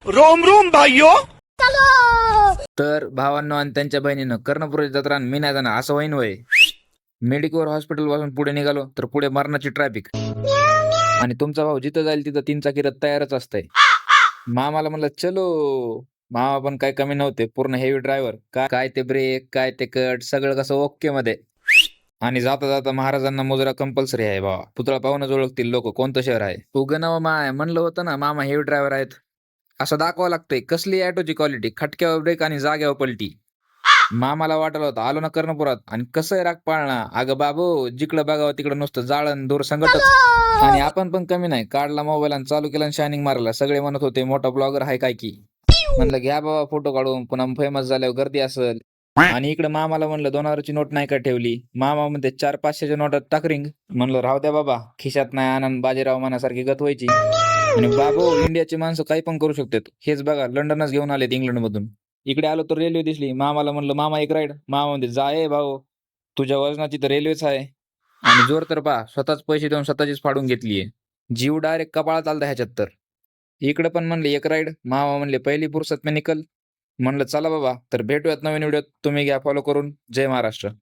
Rome Rome भाइयों. तर भावांनो आणि त्यांच्या बहिणीनं कर्णपुरी जत्रा आणि मी नाही जाणार असं होईन वय. मेडिकोर हॉस्पिटल पासून पुढे निघालो तर पुढे मरणाची ट्रॅफिक आणि तुमचा भाऊ जिथं जाईल तिथं 3 चाकी रथ तयारच असतंय. मामाला म्हणलं चलो. मामा पण काय कमी नव्हते, पूर्ण हेवी ड्रायव्हर. काय ते ब्रेक, काय ते कट, सगळं कसं ओके मध्ये. आणि जाता जाता महाराजांना मुजरा कंपल्सरी आहे बाबा. पुतळा पाहूनच ओळखतील लोक कोणतं शहर आहे. उगनाव माय म्हणलं होतं ना मामा हेवी ड्रायव्हर आहेत. असं दाखवावं लागतंय कसली ॲटोची क्वालिटी, खटक्यावर ब्रेक आणि जाग्यावर पलटी. मामाला वाटलं होतं आलो ना कर्णपुरात आणि कसं राग पाळणा. अगं बाबू जिकडं बघावं तिकडं नुसतं जाळण दूर संगटच. आणि आपण पण कमी नाही, काढला मोबाईल आणि चालू केला शायनिंग मारला. सगळे म्हणत होते मोठा ब्लॉगर आहे काय की. म्हणलं घ्या बाबा फोटो काढून, पुन्हा फेमस झाल्यावर गर्दी असेल. आणि इकडे मामाला म्हणलं 2,000ची नोट नाही का ठेवली. मामा म्हणते 400-500च्या नोटात टाकरिंग. म्हणलं राहू द्या बाबा, खिशात नाही आनंद बाजीराव मनासारखी गत व्हायची. आणि बाबू इंडियाची माणसं काही पण करू शकतात. हेच बघा लंडनच घेऊन आलेत इंग्लंड मधून. इकडे आलो तर रेल्वे दिसली. मामाला म्हणलं मामा एक राईड. मामा म्हणते जा ए भाऊ, तुझ्या वजनाची तर रेल्वेच आहे. आणि जोर तर पहा, स्वतःच पैसे देऊन स्वतःचीच फाडून घेतलीये. जीव डायरेक्ट कपाळात आलता ह्याच्यात तर. इकडे पण म्हणले एक राईड. मामा म्हणले पहिली फुरसत में निकल. म्हणलं चला बाबा, तर भेटूयात नवीन व्हिडिओत. तुम्ही घ्या फॉलो करून. जय महाराष्ट्र.